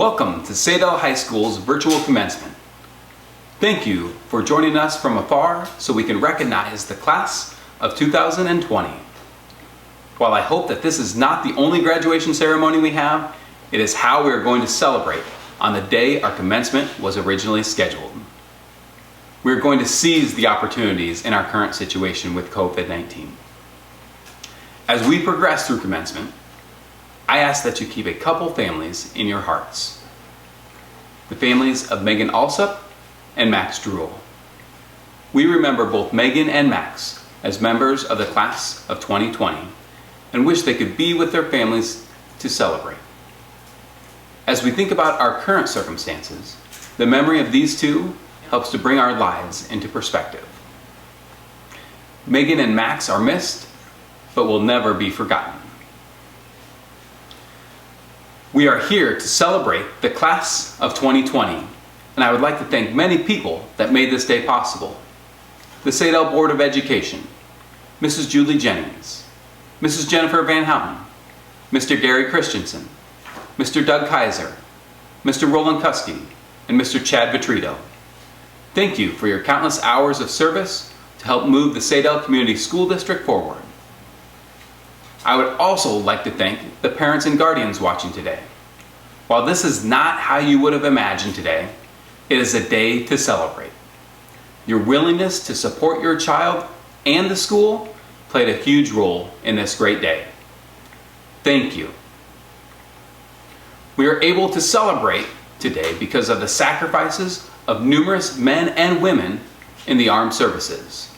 Welcome to Saydel High School's virtual commencement. Thank you for joining us from afar so we can recognize the class of 2020. While I hope that this is not the only graduation ceremony we have, it is how we are going to celebrate on the day our commencement was originally scheduled. We are going to seize the opportunities in our current situation with COVID-19. As we progress through commencement, I ask that you keep a couple families in your hearts. The families of Megan Alsup and Max Druhl. We remember both Megan and Max as members of the class of 2020 and wish they could be with their families to celebrate. As we think about our current circumstances, the memory of these two helps to bring our lives into perspective. Megan and Max are missed, but will never be forgotten. We are here to celebrate the class of 2020, and I would like to thank many people that made this day possible. The Saydel Board of Education, Mrs. Julie Jennings, Mrs. Jennifer Van Houten, Mr. Gary Christensen, Mr. Doug Kaiser, Mr. Roland Kuski, and Mr. Chad Vitrito. Thank you for your countless hours of service to help move the Saydel Community School District forward. I would also like to thank the parents and guardians watching today. While this is not how you would have imagined today, it is a day to celebrate. Your willingness to support your child and the school played a huge role in this great day. Thank you. We are able to celebrate today because of the sacrifices of numerous men and women in the armed services.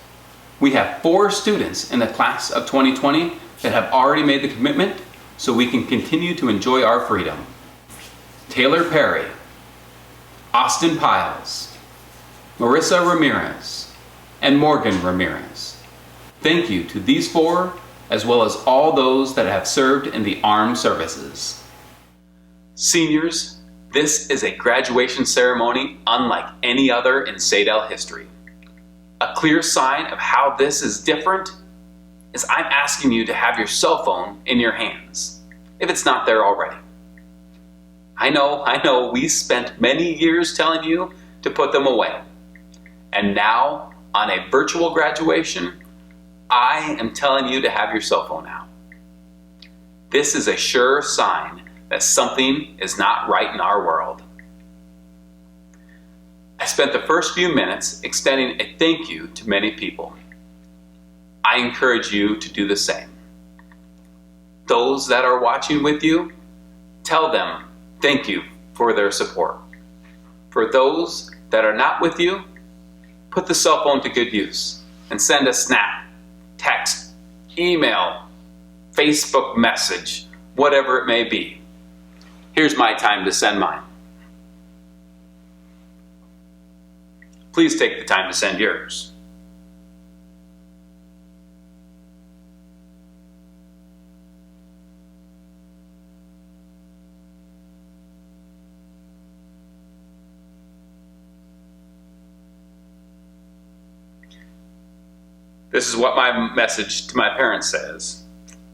We have 4 students in the class of 2020 that have already made the commitment so we can continue to enjoy our freedom. Taylor Perry, Austin Piles, Marissa Ramirez, and Morgan Ramirez. Thank you to these 4, as well as all those that have served in the armed services. Seniors, this is a graduation ceremony unlike any other in Saydel history. A clear sign of how this is different is I'm asking you to have your cell phone in your hands, if it's not there already. I know, we spent many years telling you to put them away. And now, on a virtual graduation, I am telling you to have your cell phone out. This is a sure sign that something is not right in our world. I spent the first few minutes extending a thank you to many people. I encourage you to do the same. Those that are watching with you, tell them thank you for their support. For those that are not with you, put the cell phone to good use and send a snap, text, email, Facebook message, whatever it may be. Here's my time to send mine. Please take the time to send yours. This is what my message to my parents says.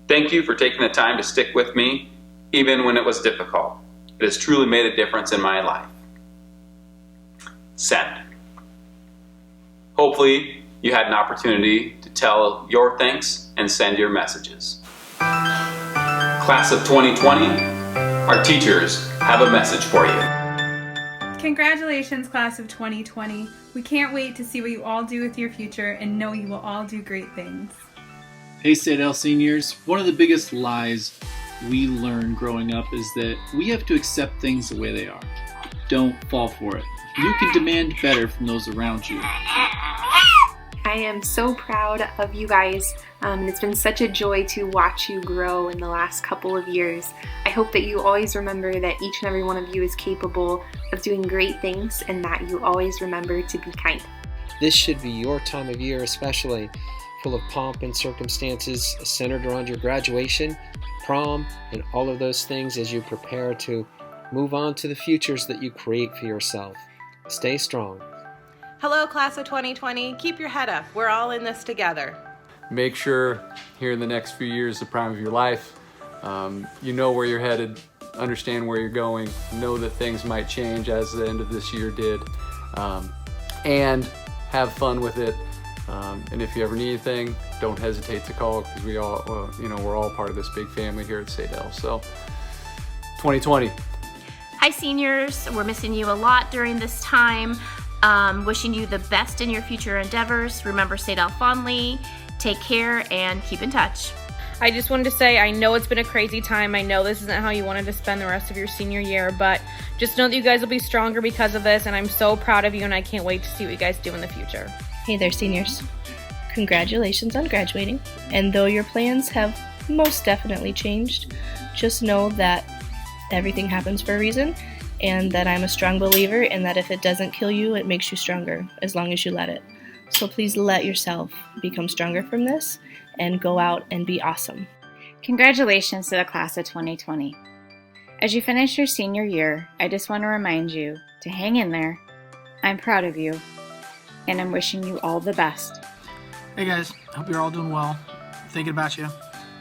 Thank you for taking the time to stick with me, even when it was difficult. It has truly made a difference in my life. Send. Hopefully, you had an opportunity to tell your thanks and send your messages. Class of 2020, our teachers have a message for you. Congratulations, class of 2020. We can't wait to see what you all do with your future and know you will all do great things. Hey Saydel seniors, one of the biggest lies we learn growing up is that we have to accept things the way they are. Don't fall for it. You can demand better from those around you. I am so proud of you guys. It's been such a joy to watch you grow in the last couple of years. I hope that you always remember that each and every one of you is capable of doing great things and that you always remember to be kind. This should be your time of year especially, full of pomp and circumstances centered around your graduation, prom, and all of those things as you prepare to move on to the futures that you create for yourself. Stay strong. Hello, class of 2020. Keep your head up. We're all in this together. Make sure here in the next few years, the prime of your life, you know where you're headed. understand where you're going, know that things might change as the end of this year did, and have fun with it. And if you ever need anything, don't hesitate to call, because we all, we're all part of this big family here at Saydel. So, 2020. Hi seniors, we're missing you a lot during this time. Wishing you the best in your future endeavors. Remember Saydel fondly, take care, and keep in touch. I just wanted to say, I know it's been a crazy time. I know this isn't how you wanted to spend the rest of your senior year, but just know that you guys will be stronger because of this, and I'm so proud of you, and I can't wait to see what you guys do in the future. Hey there, seniors. Congratulations on graduating, and though your plans have most definitely changed, just know that everything happens for a reason, and that I'm a strong believer in that if it doesn't kill you, it makes you stronger, as long as you let it. So please let yourself become stronger from this, and go out and be awesome. Congratulations to the class of 2020. As you finish your senior year, I just want to remind you to hang in there. I'm proud of you, and I'm wishing you all the best. Hey guys, hope you're all doing well. Thinking about you,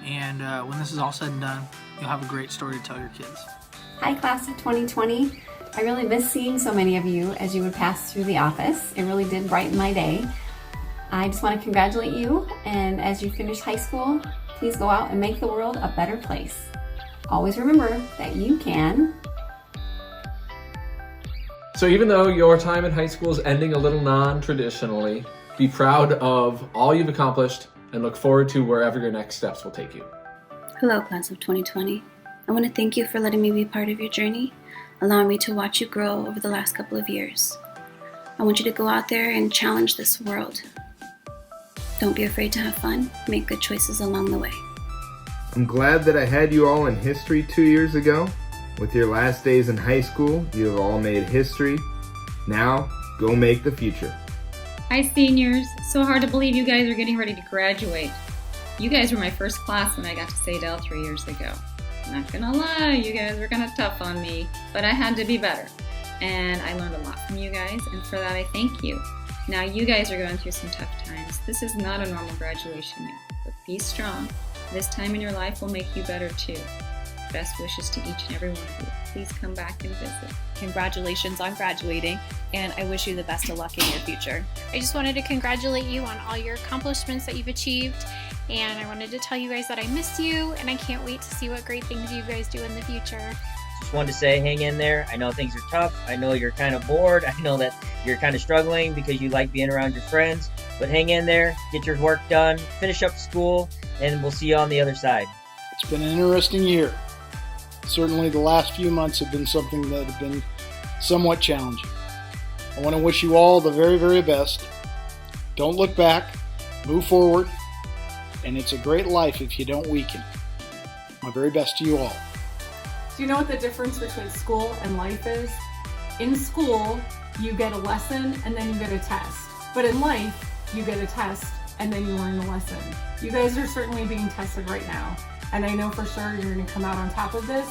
and when this is all said and done, you'll have a great story to tell your kids. Hi class of 2020. I really miss seeing so many of you as you would pass through the office. It really did brighten my day. I just want to congratulate you, and as you finish high school, please go out and make the world a better place. Always remember that you can. So even though your time in high school is ending a little non-traditionally, be proud of all you've accomplished and look forward to wherever your next steps will take you. Hello, class of 2020. I want to thank you for letting me be part of your journey, allowing me to watch you grow over the last couple of years. I want you to go out there and challenge this world. Don't be afraid to have fun. Make good choices along the way. I'm glad that I had you all in history 2 years ago. With your last days in high school, you have all made history. Now, go make the future. Hi seniors, so hard to believe you guys are getting ready to graduate. You guys were my first class when I got to Saydel 3 years ago. Not gonna lie, you guys were kind of tough on me, but I had to be better. And I learned a lot from you guys, and for that I thank you. Now you guys are going through some tough times. This is not a normal graduation year, but be strong. This time in your life will make you better too. Best wishes to each and every one of you. Please come back and visit. Congratulations on graduating, and I wish you the best of luck in your future. I just wanted to congratulate you on all your accomplishments that you've achieved, and I wanted to tell you guys that I miss you, and I can't wait to see what great things you guys do in the future. Just wanted to say hang in there. I know things are tough. I know you're kind of bored. I know that you're kind of struggling because you like being around your friends, but hang in there, get your work done, finish up school, and we'll see you on the other side. It's been an interesting year. Certainly the last few months have been something that have been somewhat challenging. I want to wish you all the very, very best. Don't look back, move forward, and it's a great life if you don't weaken. My very best to you all. Do you know what the difference between school and life is? In school, you get a lesson and then you get a test. But in life, you get a test and then you learn the lesson. You guys are certainly being tested right now. And I know for sure you're going to come out on top of this,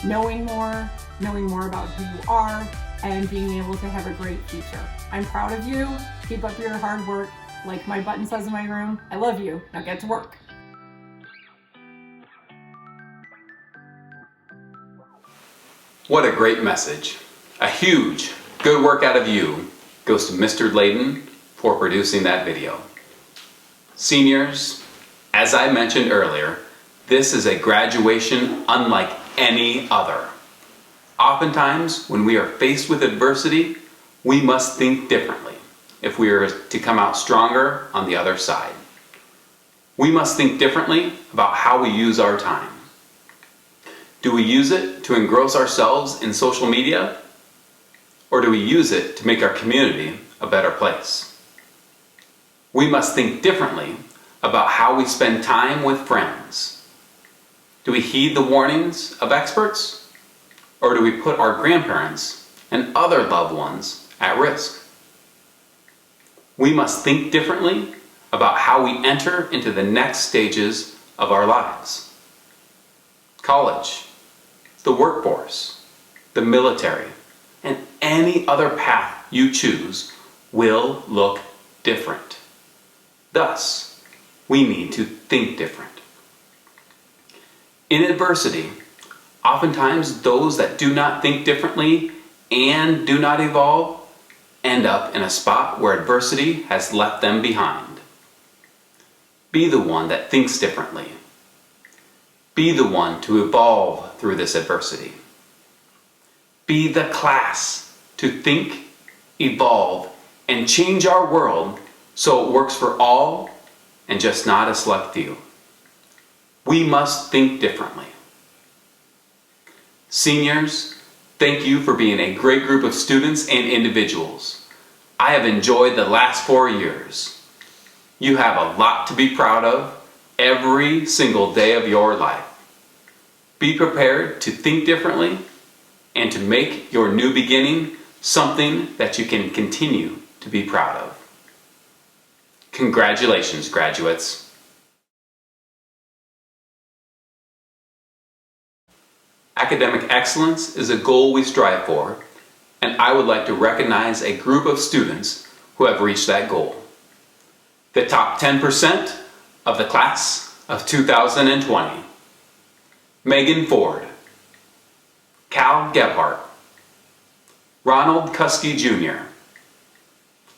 knowing more about who you are, and being able to have a great future. I'm proud of you. Keep up your hard work. Like my button says in my room, I love you. Now get to work. What a great message. A huge good work out of you goes to Mr. Layden for producing that video. Seniors, as I mentioned earlier, this is a graduation unlike any other. Oftentimes, when we are faced with adversity, we must think differently if we are to come out stronger on the other side. We must think differently about how we use our time. Do we use it to engross ourselves in social media? Or do we use it to make our community a better place? We must think differently about how we spend time with friends. Do we heed the warnings of experts? Or do we put our grandparents and other loved ones at risk? We must think differently about how we enter into the next stages of our lives. College, the workforce, the military, and any other path you choose will look different. Thus, we need to think different. In adversity, Oftentimes, those that do not think differently and do not evolve end up in a spot where adversity has left them behind. Be the one that thinks differently. Be the one to evolve through this adversity. Be the class to think, evolve, and change our world so it works for all and just not a select few. We must think differently. Seniors, thank you for being a great group of students and individuals. I have enjoyed the last 4 years. You have a lot to be proud of every single day of your life. Be prepared to think differently and to make your new beginning something that you can continue to be proud of. Congratulations, graduates. Academic excellence is a goal we strive for, and I would like to recognize a group of students who have reached that goal. The top 10% of the class of 2020. Megan Ford, Cal Gebhardt, Ronald Kuski Jr.,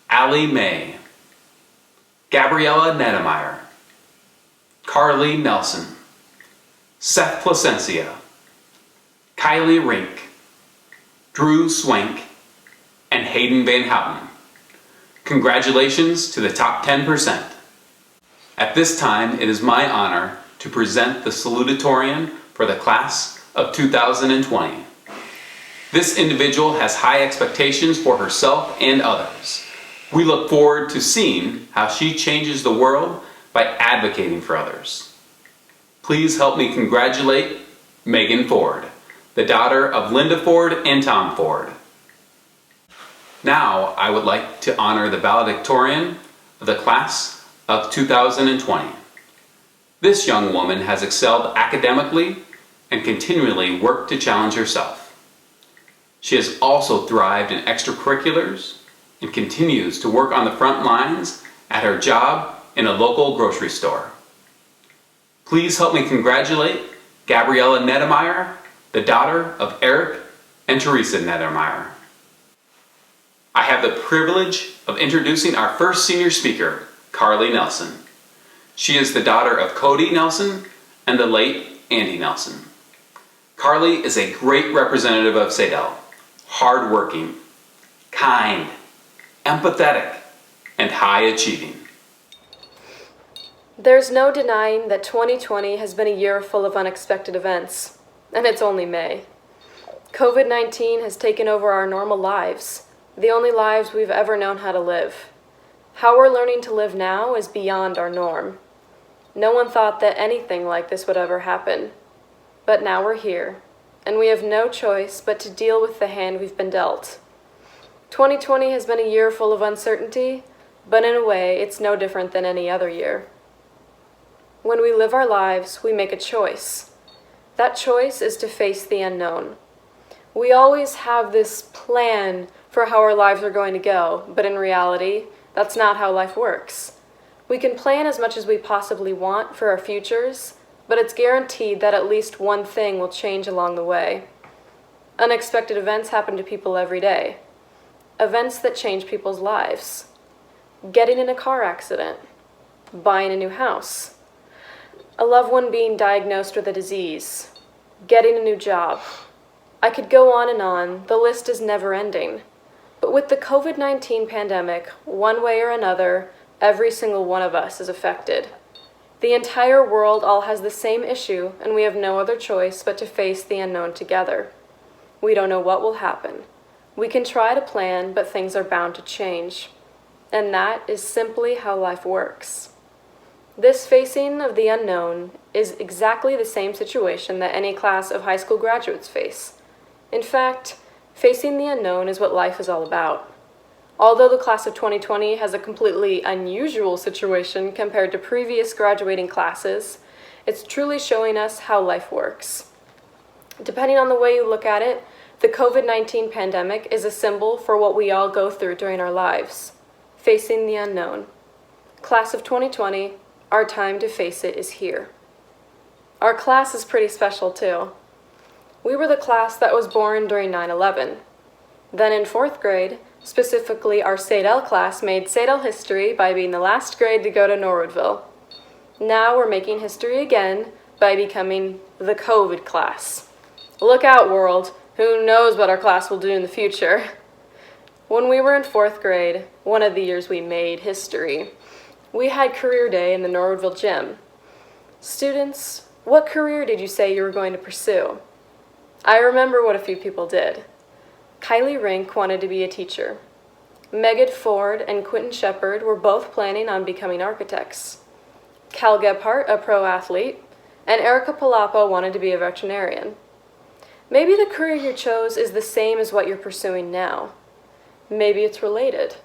Allie May, Gabriella Nedemeyer, Carly Nelson, Seth Placencia, Kylie Rink, Drew Swank, and Hayden Van Houten. Congratulations to the top 10%. At this time, it is my honor to present the salutatorian for the class of 2020. This individual has high expectations for herself and others. We look forward to seeing how she changes the world by advocating for others. Please help me congratulate Megan Ford, the daughter of Linda Ford and Tom Ford. Now I would like to honor the valedictorian of the class of 2020. This young woman has excelled academically and continually worked to challenge herself. She has also thrived in extracurriculars and continues to work on the front lines at her job in a local grocery store. Please help me congratulate Gabriella Nedemeyer, the daughter of Eric and Teresa Nedemeyer. I have the privilege of introducing our first senior speaker, Carly Nelson. She is the daughter of Cody Nelson and the late Andy Nelson. Carly is a great representative of Saydel, hardworking, kind, empathetic, and high-achieving. There's no denying that 2020 has been a year full of unexpected events, and it's only May. COVID-19 has taken over our normal lives, the only lives we've ever known how to live. How we're learning to live now is beyond our norm. No one thought that anything like this would ever happen. But now we're here, and we have no choice but to deal with the hand we've been dealt. 2020 has been a year full of uncertainty, but in a way, it's no different than any other year. When we live our lives, we make a choice. That choice is to face the unknown. We always have this plan for how our lives are going to go, but in reality, that's not how life works. We can plan as much as we possibly want for our futures, but it's guaranteed that at least one thing will change along the way. Unexpected events happen to people every day. Events that change people's lives. Getting in a car accident. Buying a new house. A loved one being diagnosed with a disease. Getting a new job. I could go on, the list is never ending. But with the COVID-19 pandemic, one way or another, every single one of us is affected. The entire world all has the same issue, and we have no other choice but to face the unknown together. We don't know what will happen. We can try to plan, but things are bound to change. And that is simply how life works. This facing of the unknown is exactly the same situation that any class of high school graduates face. In fact, facing the unknown is what life is all about. Although the class of 2020 has a completely unusual situation compared to previous graduating classes, it's truly showing us how life works. Depending on the way you look at it, the COVID-19 pandemic is a symbol for what we all go through during our lives, facing the unknown. Class of 2020, our time to face it is here. Our class is pretty special too. We were the class that was born during 9/11. Then in 4th grade, specifically our Saydel class made Saydel history by being the last grade to go to Norwoodville. Now we're making history again by becoming the COVID class. Look out, world. Who knows what our class will do in the future? When we were in 4th grade, one of the years we made history, we had career day in the Norwoodville gym. Students, what career did you say you were going to pursue? I remember what a few people did. Kylie Rink wanted to be a teacher. Megan Ford and Quentin Shepard were both planning on becoming architects. Cal Gebhardt, a pro athlete, and Erica Palapa wanted to be a veterinarian. Maybe the career you chose is the same as what you're pursuing now. Maybe it's related.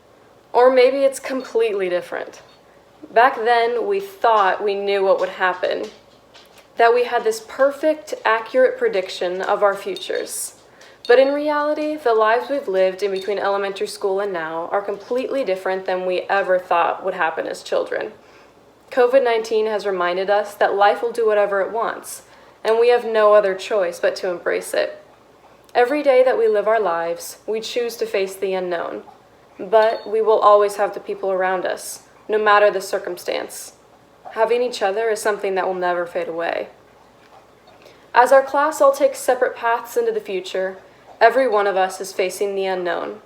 Or maybe it's completely different. Back then, we thought we knew what would happen, that we had this perfect, accurate prediction of our futures. But in reality, the lives we've lived in between elementary school and now are completely different than we ever thought would happen as children. COVID-19 has reminded us that life will do whatever it wants, and we have no other choice but to embrace it. Every day that we live our lives, we choose to face the unknown, but we will always have the people around us, no matter the circumstance. Having each other is something that will never fade away. As our class all takes separate paths into the future, every one of us is facing the unknown.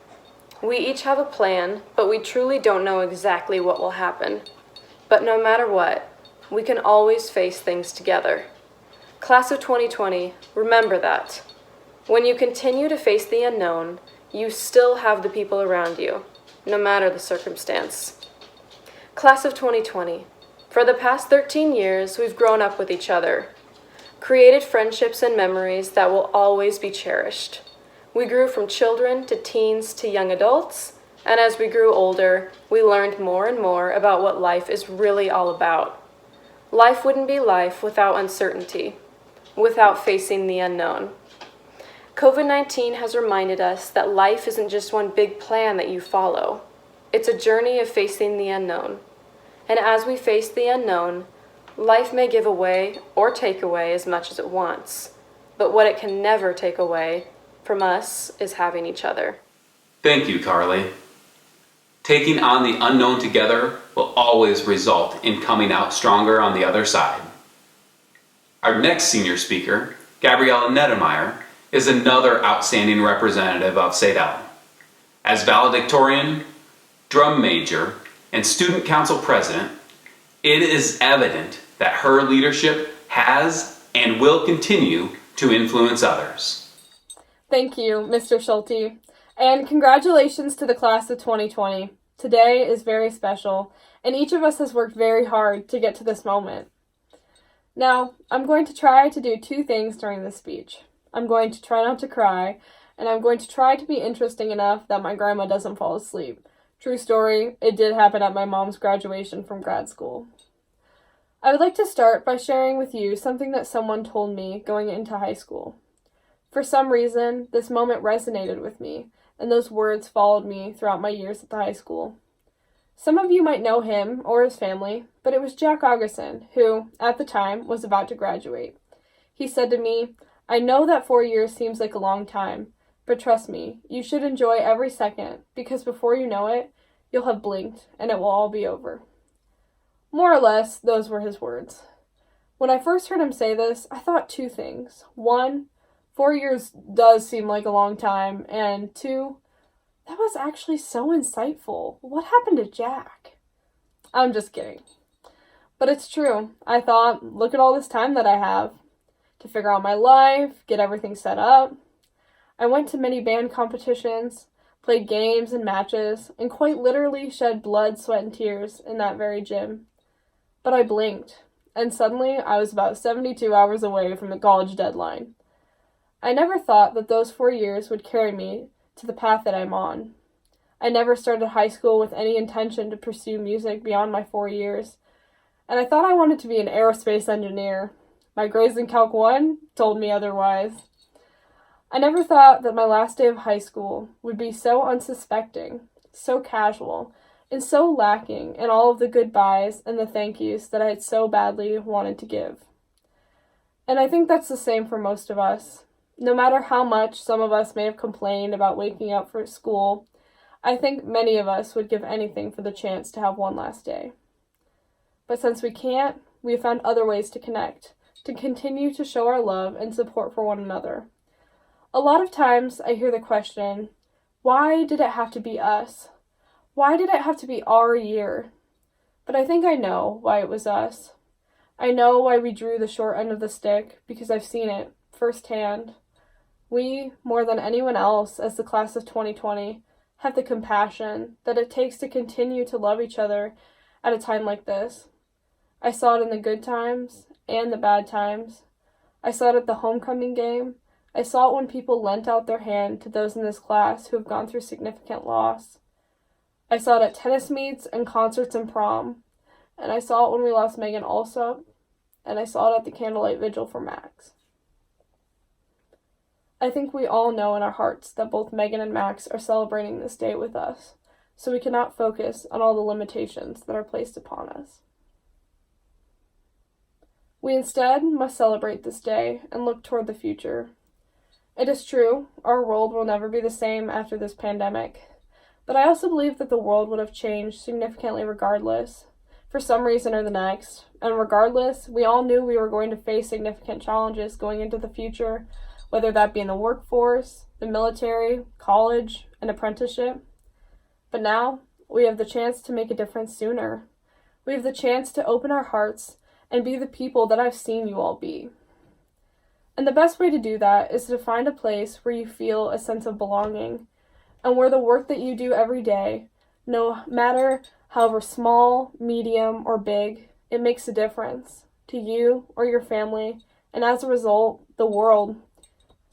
We each have a plan, but we truly don't know exactly what will happen. But no matter what, we can always face things together. Class of 2020, remember that. When you continue to face the unknown, you still have the people around you, no matter the circumstance. Class of 2020, for the past 13 years, we've grown up with each other, created friendships and memories that will always be cherished. We grew from children to teens to young adults, and as we grew older, we learned more and more about what life is really all about. Life wouldn't be life without uncertainty, without facing the unknown. COVID-19 has reminded us that life isn't just one big plan that you follow. It's a journey of facing the unknown. And as we face the unknown, life may give away or take away as much as it wants. But what it can never take away from us is having each other. Thank you, Carly. Taking on the unknown together will always result in coming out stronger on the other side. Our next senior speaker, Gabriella Nettemeyer, is another outstanding representative of Saydel. As valedictorian, drum major, and student council president, it is evident that her leadership has and will continue to influence others. Thank you, Mr. Schulte, and congratulations to the class of 2020. Today is very special, and each of us has worked very hard to get to this moment. Now, I'm going to try to do two things during this speech. I'm going to try not to cry, and I'm going to try to be interesting enough that my grandma doesn't fall asleep. True story, it did happen at my mom's graduation from grad school. I would like to start by sharing with you something that someone told me going into high school. For some reason, this moment resonated with me, and those words followed me throughout my years at the high school. Some of you might know him or his family, but it was Jack Augustin, who, at the time, was about to graduate. He said to me, "I know that 4 years seems like a long time, but trust me, you should enjoy every second, because before you know it, you'll have blinked, and it will all be over." More or less, those were his words. When I first heard him say this, I thought two things. One, 4 years does seem like a long time, and two, that was actually so insightful. What happened to Jack? I'm just kidding. But it's true. I thought, look at all this time that I have to figure out my life, get everything set up. I went to many band competitions, played games and matches, and quite literally shed blood, sweat, and tears in that very gym. But I blinked, and suddenly I was about 72 hours away from the college deadline. I never thought that those 4 years would carry me to the path that I'm on. I never started high school with any intention to pursue music beyond my 4 years, and I thought I wanted to be an aerospace engineer. My grades in Calc 1 told me otherwise. I never thought that my last day of high school would be so unsuspecting, so casual, and so lacking in all of the goodbyes and the thank yous that I had so badly wanted to give. And I think that's the same for most of us. No matter how much some of us may have complained about waking up for school, I think many of us would give anything for the chance to have one last day. But since we can't, we have found other ways to connect, to continue to show our love and support for one another. A lot of times I hear the question, why did it have to be us? Why did it have to be our year? But I think I know why it was us. I know why we drew the short end of the stick, because I've seen it firsthand. We, more than anyone else as the class of 2020, have the compassion that it takes to continue to love each other at a time like this. I saw it in the good times and the bad times. I saw it at the homecoming game. I saw it when people lent out their hand to those in this class who have gone through significant loss. I saw it at tennis meets and concerts and prom. And I saw it when we lost Megan Alsop. And I saw it at the candlelight vigil for Max. I think we all know in our hearts that both Megan and Max are celebrating this day with us, so we cannot focus on all the limitations that are placed upon us. We instead must celebrate this day and look toward the future. It is true, our world will never be the same after this pandemic, but I also believe that the world would have changed significantly regardless, for some reason or the next, and regardless, we all knew we were going to face significant challenges going into the future, whether that be in the workforce, the military, college, an apprenticeship. But now, we have the chance to make a difference sooner. We have the chance to open our hearts and be the people that I've seen you all be. And the best way to do that is to find a place where you feel a sense of belonging, and where the work that you do every day, no matter however small, medium, or big, it makes a difference to you or your family, and as a result, the world.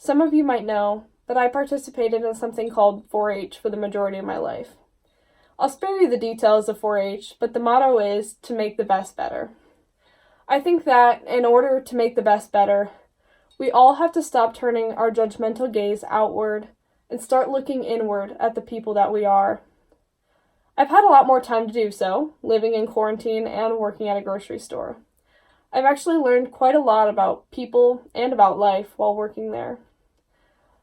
Some of you might know that I participated in something called 4-H for the majority of my life. I'll spare you the details of 4-H, but the motto is to make the best better. I think that in order to make the best better, we all have to stop turning our judgmental gaze outward and start looking inward at the people that we are. I've had a lot more time to do so, living in quarantine and working at a grocery store. I've actually learned quite a lot about people and about life while working there.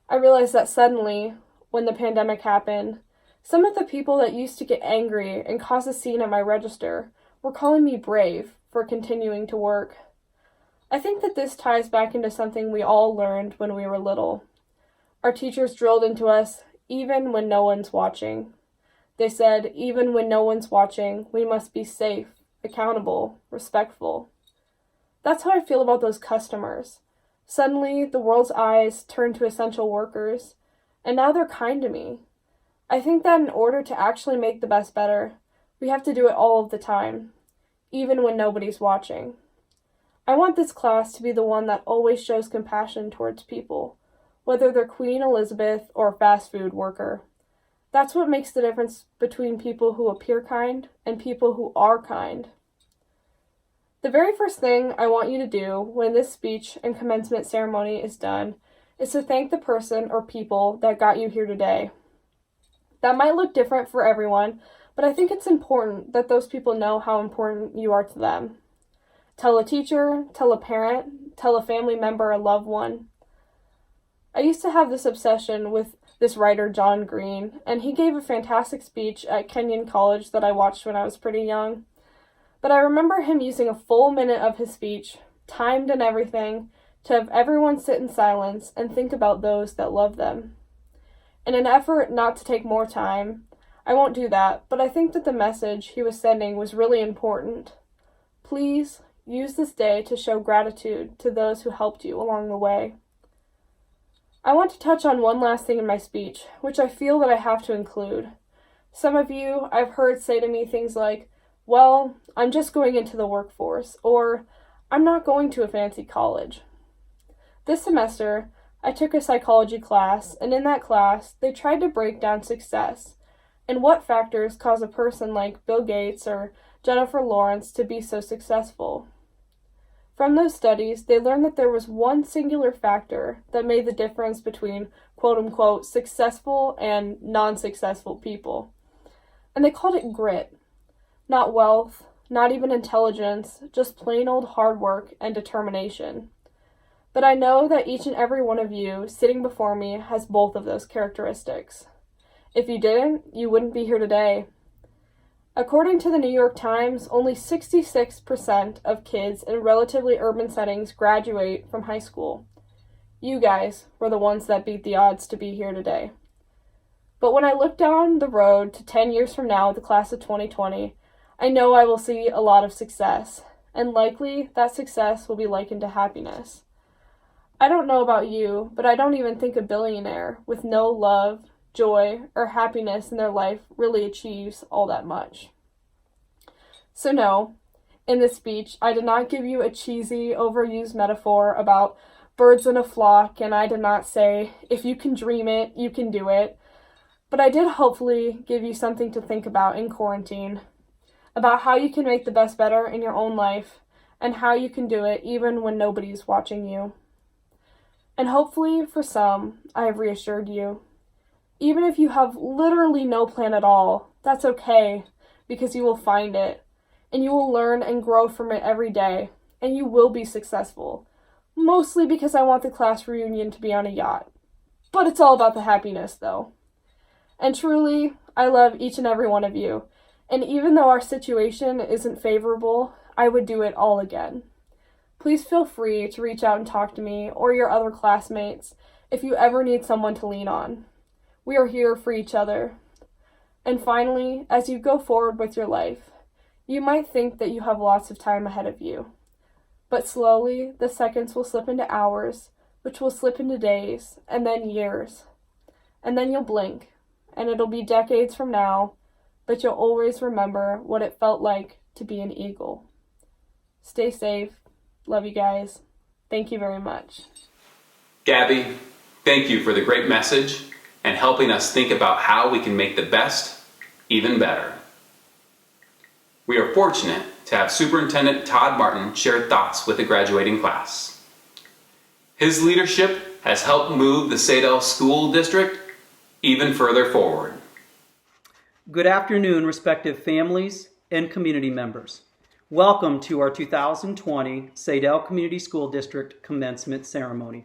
I realized that suddenly, when the pandemic happened, some of the people that used to get angry and cause a scene at my register were calling me brave for continuing to work. I think that this ties back into something we all learned when we were little. Our teachers drilled into us, even when no one's watching. They said, even when no one's watching, we must be safe, accountable, respectful. That's how I feel about those customers. Suddenly, the world's eyes turned to essential workers, and now they're kind to me. I think that in order to actually make the best better, we have to do it all of the time, even when nobody's watching. I want this class to be the one that always shows compassion towards people, whether they're Queen Elizabeth or a fast food worker. That's what makes the difference between people who appear kind and people who are kind. The very first thing I want you to do when this speech and commencement ceremony is done is to thank the person or people that got you here today. That might look different for everyone, but I think it's important that those people know how important you are to them. Tell a teacher, tell a parent, tell a family member or loved one. I used to have this obsession with this writer, John Green, and he gave a fantastic speech at Kenyon College that I watched when I was pretty young. But I remember him using a full minute of his speech, timed and everything, to have everyone sit in silence and think about those that love them. In an effort not to take more time, I won't do that, but I think that the message he was sending was really important. Please use this day to show gratitude to those who helped you along the way. I want to touch on one last thing in my speech, which I feel that I have to include. Some of you I've heard say to me things like, well, I'm just going into the workforce, or I'm not going to a fancy college. This semester, I took a psychology class, and in that class, they tried to break down success and what factors cause a person like Bill Gates or Jennifer Lawrence to be so successful. From those studies, they learned that there was one singular factor that made the difference between quote-unquote successful and non-successful people. And they called it grit. Not wealth, not even intelligence, just plain old hard work and determination. but I know that each and every one of you sitting before me has both of those characteristics. If you didn't, you wouldn't be here today. According to the New York Times, only 66% of kids in relatively urban settings graduate from high school. You guys were the ones that beat the odds to be here today. But when I look down the road to 10 years from now with the class of 2020, I know I will see a lot of success, and likely that success will be likened to happiness. I don't know about you, but I don't even think a billionaire with no love, joy, or happiness in their life really achieves all that much. So no, in this speech, I did not give you a cheesy, overused metaphor about birds in a flock, and I did not say, if you can dream it, you can do it. But I did hopefully give you something to think about in quarantine, about how you can make the best better in your own life, and how you can do it even when nobody's watching you. And hopefully, for some, I have reassured you. Even if you have literally no plan at all, that's okay, because you will find it, and you will learn and grow from it every day, and you will be successful. Mostly because I want the class reunion to be on a yacht. But it's all about the happiness, though. And truly, I love each and every one of you, and even though our situation isn't favorable, I would do it all again. Please feel free to reach out and talk to me or your other classmates if you ever need someone to lean on. We are here for each other. And finally, as you go forward with your life, you might think that you have lots of time ahead of you. But slowly, the seconds will slip into hours, which will slip into days, and then years. And then you'll blink, and it'll be decades from now, but you'll always remember what it felt like to be an eagle. Stay safe. Love you guys. Thank you very much. Gabby, thank you for the great message and helping us think about how we can make the best even better. We are fortunate to have Superintendent Todd Martin share thoughts with the graduating class. His leadership has helped move the Saydel School District even further forward. Good afternoon, respective families and community members. Welcome to our 2020 Saydel Community School District Commencement Ceremony.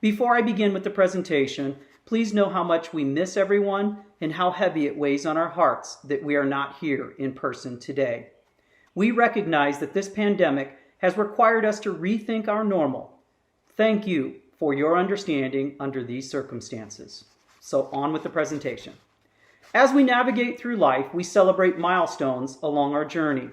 Before I begin with the presentation, please know how much we miss everyone and how heavy it weighs on our hearts that we are not here in person today. We recognize that this pandemic has required us to rethink our normal. Thank you for your understanding under these circumstances. So on with the presentation. As we navigate through life, we celebrate milestones along our journey.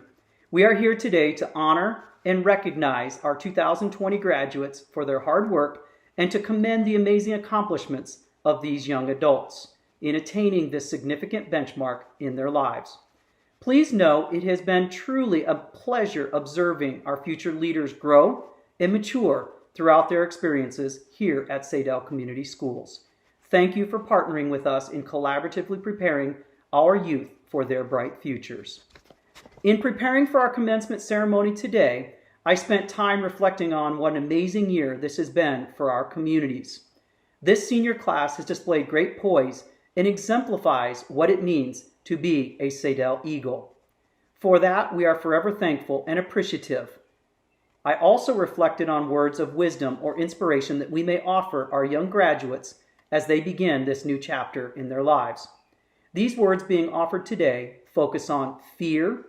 We are here today to honor and recognize our 2020 graduates for their hard work and to commend the amazing accomplishments of these young adults in attaining this significant benchmark in their lives. Please know it has been truly a pleasure observing our future leaders grow and mature throughout their experiences here at Saydel Community Schools. Thank you for partnering with us in collaboratively preparing our youth for their bright futures. In preparing for our commencement ceremony today, I spent time reflecting on what an amazing year this has been for our communities. This senior class has displayed great poise and exemplifies what it means to be a Saydel Eagle. For that, we are forever thankful and appreciative. I also reflected on words of wisdom or inspiration that we may offer our young graduates as they begin this new chapter in their lives. These words being offered today focus on fear,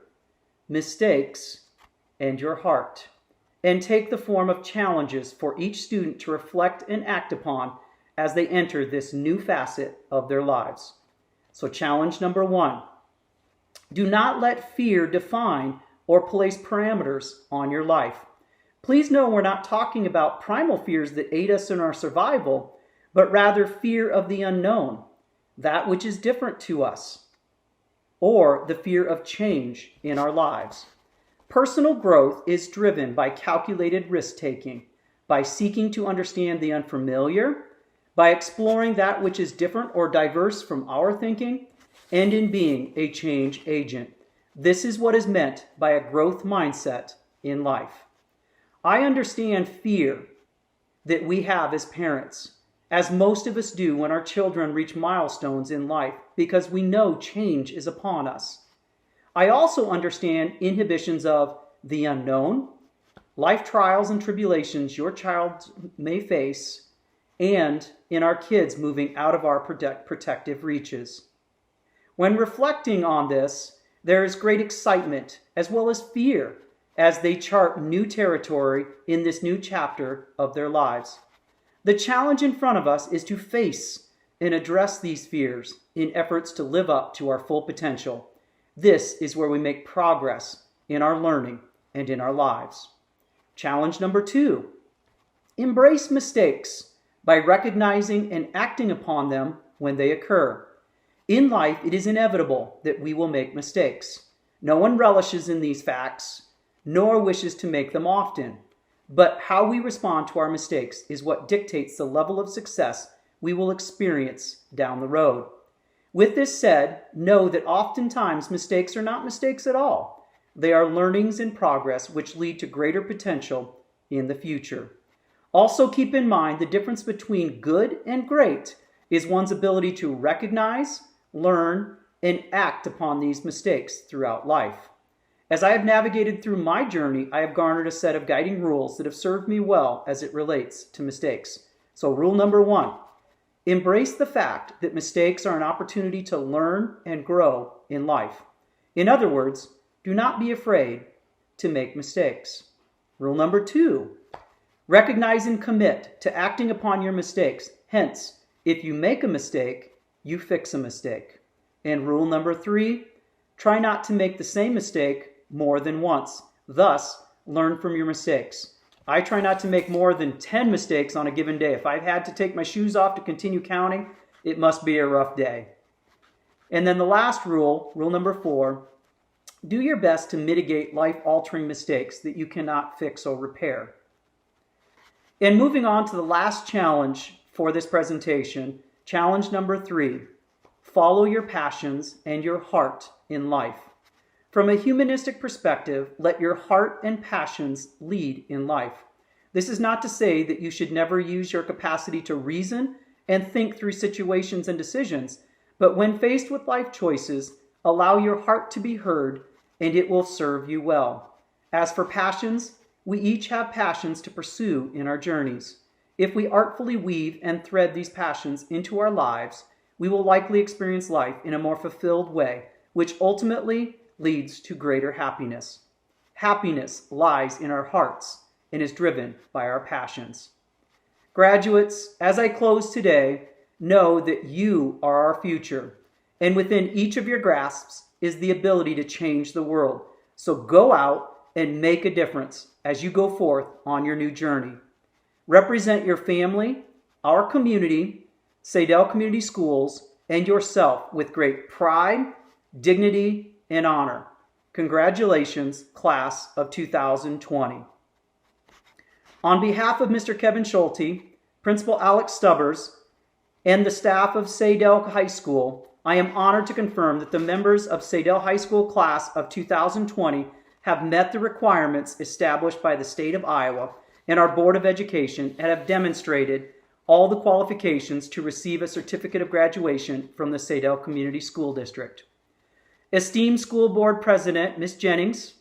mistakes, and your heart, and take the form of challenges for each student to reflect and act upon as they enter this new facet of their lives. So challenge number 1, do not let fear define or place parameters on your life. Please know we're not talking about primal fears that aid us in our survival, but rather fear of the unknown, that which is different to us, or the fear of change in our lives. Personal growth is driven by calculated risk-taking, by seeking to understand the unfamiliar, by exploring that which is different or diverse from our thinking, and in being a change agent. This is what is meant by a growth mindset in life. I understand fear that we have as parents, as most of us do when our children reach milestones in life, because we know change is upon us. I also understand inhibitions of the unknown, life trials and tribulations your child may face, and in our kids moving out of our protective reaches. When reflecting on this, there is great excitement as well as fear as they chart new territory in this new chapter of their lives. The challenge in front of us is to face and address these fears in efforts to live up to our full potential. This is where we make progress in our learning and in our lives. Challenge number 2, embrace mistakes by recognizing and acting upon them when they occur. In life, it is inevitable that we will make mistakes. No one relishes in these facts, nor wishes to make them often. But how we respond to our mistakes is what dictates the level of success we will experience down the road. With this said, know that oftentimes mistakes are not mistakes at all. They are learnings in progress which lead to greater potential in the future. Also keep in mind the difference between good and great is one's ability to recognize, learn, and act upon these mistakes throughout life. As I have navigated through my journey, I have garnered a set of guiding rules that have served me well as it relates to mistakes. So rule number 1, embrace the fact that mistakes are an opportunity to learn and grow in life. In other words, do not be afraid to make mistakes. Rule number 2, recognize and commit to acting upon your mistakes. Hence, if you make a mistake, you fix a mistake. And rule number 3, try not to make the same mistake more than once. Thus, learn from your mistakes. I try not to make more than 10 mistakes on a given day. If I've had to take my shoes off to continue counting, it must be a rough day. And then the last rule, rule number 4, do your best to mitigate life-altering mistakes that you cannot fix or repair. And moving on to the last challenge for this presentation, challenge number 3, follow your passions and your heart in life. From a humanistic perspective, let your heart and passions lead in life. This is not to say that you should never use your capacity to reason and think through situations and decisions, but when faced with life choices, allow your heart to be heard and it will serve you well. As for passions, we each have passions to pursue in our journeys. If we artfully weave and thread these passions into our lives, we will likely experience life in a more fulfilled way, which ultimately leads to greater happiness. Happiness lies in our hearts and is driven by our passions. Graduates, as I close today, know that you are our future, and within each of your grasps is the ability to change the world. So go out and make a difference as you go forth on your new journey. Represent your family, our community, Saydel Community Schools, and yourself with great pride, dignity, and honor. Congratulations, class of 2020. On behalf of Mr. Kevin Schulte, Principal Alex Stubbers, and the staff of Saydel High School, I am honored to confirm that the members of Saydel High School class of 2020 have met the requirements established by the state of Iowa and our Board of Education and have demonstrated all the qualifications to receive a certificate of graduation from the Saydel Community School District. Esteemed School Board President, Ms. Jennings,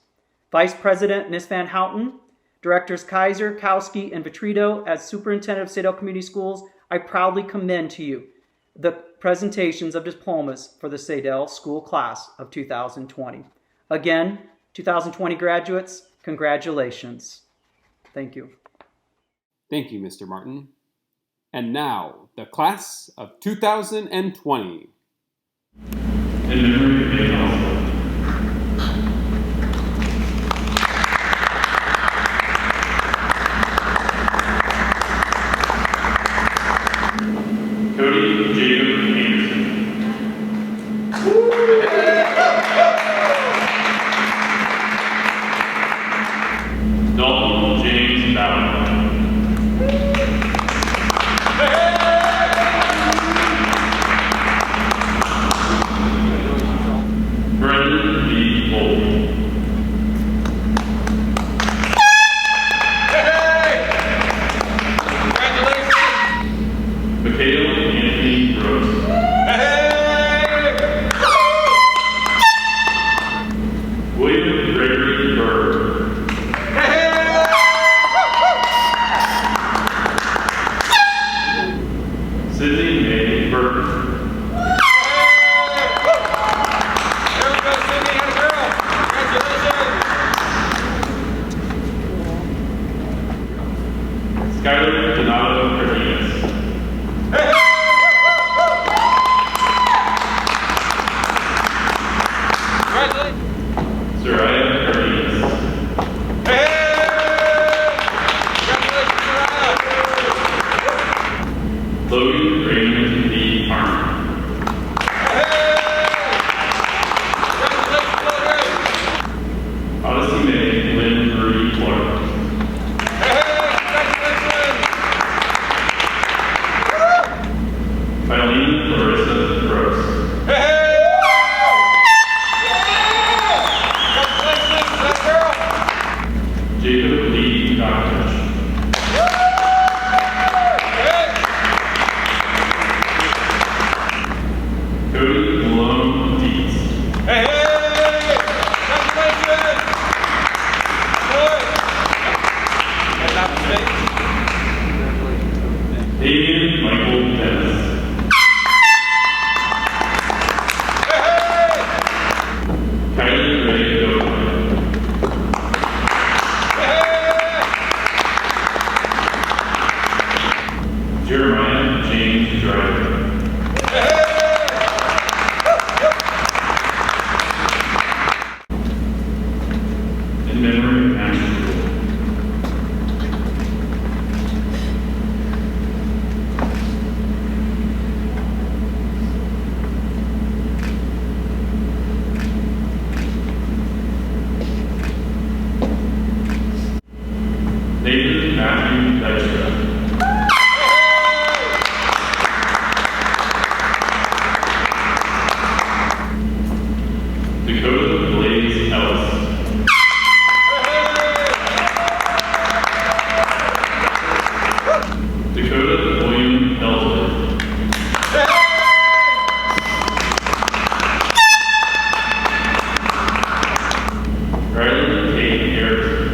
Vice President, Ms. Van Houten, Directors Kaiser, Kowski, and Vitrito, as Superintendent of Saydel Community Schools, I proudly commend to you the presentations of diplomas for the Saydel School Class of 2020. Again, 2020 graduates, congratulations. Thank you. Thank you, Mr. Martin. And now, the Class of 2020. Cody Jacob Anderson. Dalton James Bauer. Skylar Donato Cardenas. Soraya Cardenas. Logan Raymond D. Arnold. Odyssey May Lynn Marie Clark. Eileen Larissa Gross. Jacob Lee Doctors. Cody Malone Dietz. David Michael Dennis. Kylie Ray Dolan. Jeremiah James Driver. In memory of Ashley. Nathan Matthew Dykstra. Dakota Blaze Ellis. Dakota William Ellsworth. Riley Kate Harrison.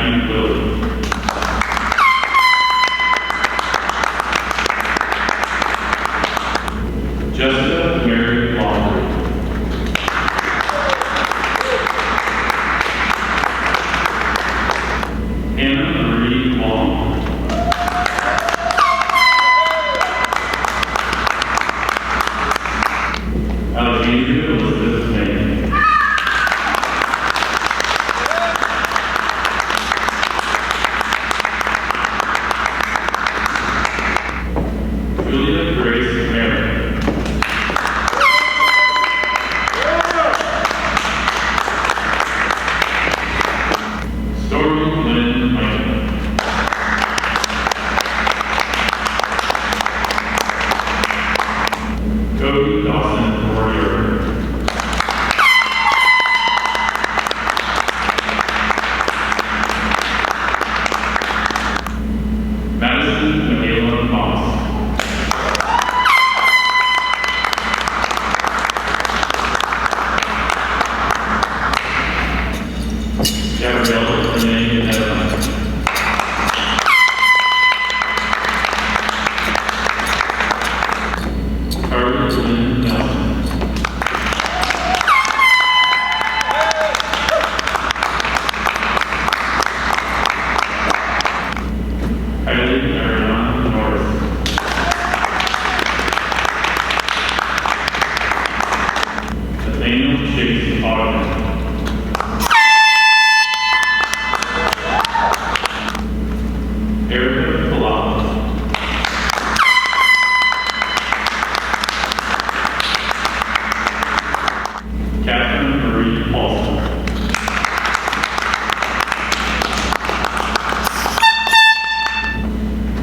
Matthew Lilly. Jessica Mary Laundrie. Hannah Marie Long. Alexandria Elizabeth May. Julia Grace Merritt. Stormy Lynn Michael. Cody Dawson Warrior. Madison Michaela Moss. Gabrielle Renee Edelman. Carter Lynn Nelson. Kylie Ariana Norris. Nathaniel Chase Ogden. Erica Palazzo. Catherine Marie Paulson.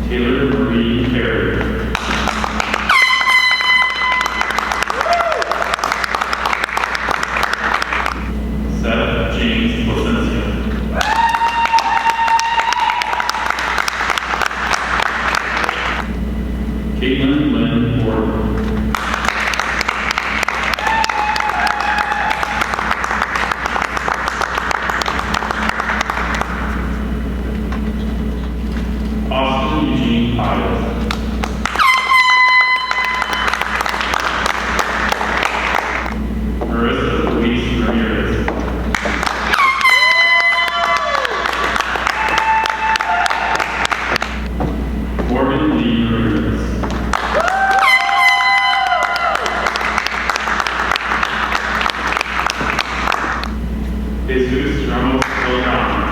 Taylor Marie Perry. Seth James Placencia. Caitlin Lynn Ford. Austin Eugene Piles. Marissa Louise Ramirez. Morgan Lee Ramirez. Jesus Ramos Lozano.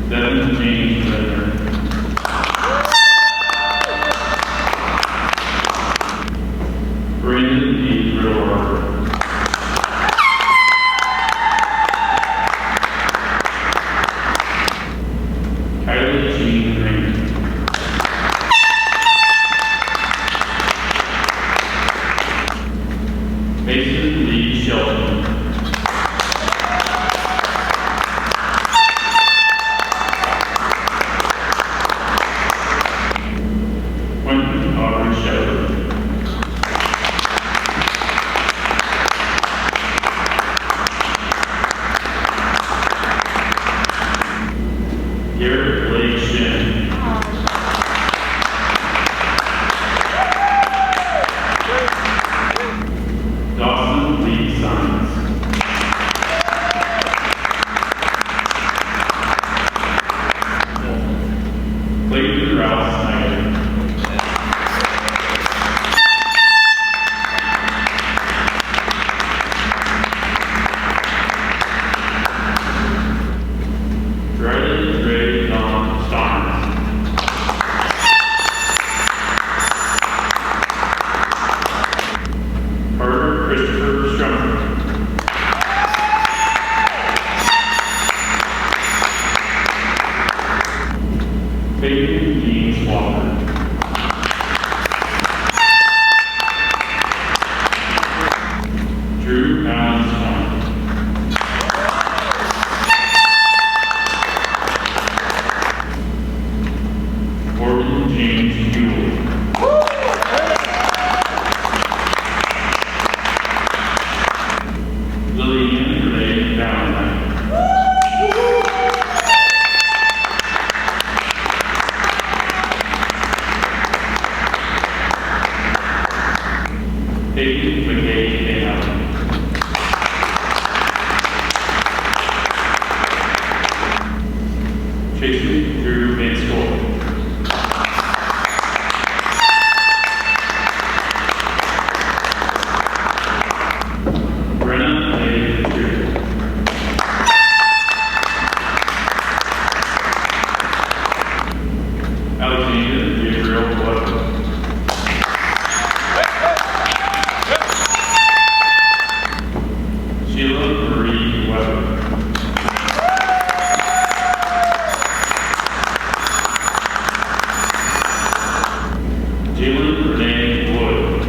Devin James Redner. Brandon D. Riddle. Kylie Jean Raymond. Mason Lee Shelton. Quentin Aubrey Shepard. Garrett Blake Shin. Dawson Lee Simons. Clayton Rouse Snyder. Riley Ray Don Starnes. Carter Christopher Strummer. Peyton Deans Walker. Drew Allen Swan. Morgan James Newell. Peyton McKay Allen. Tracy Drew Van School. Brenna A. Drew. Alexander Gabriel Blood. Sheila Marie Weber. Jalen Renee Wood.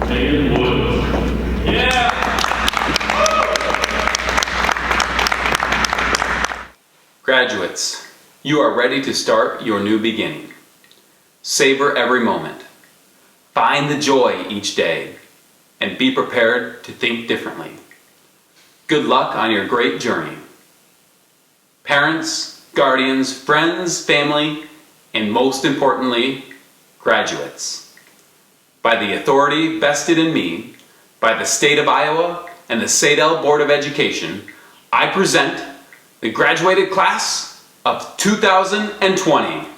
Megan Woods. Yeah! Graduates, you are ready to start your new beginning. Savor every moment. Find the joy each day and be prepared to think differently. Good luck on your great journey. Parents, guardians, friends, family, and most importantly, graduates. By the authority vested in me by the state of Iowa and the Saydel Board of Education, I present the graduated class of 2020.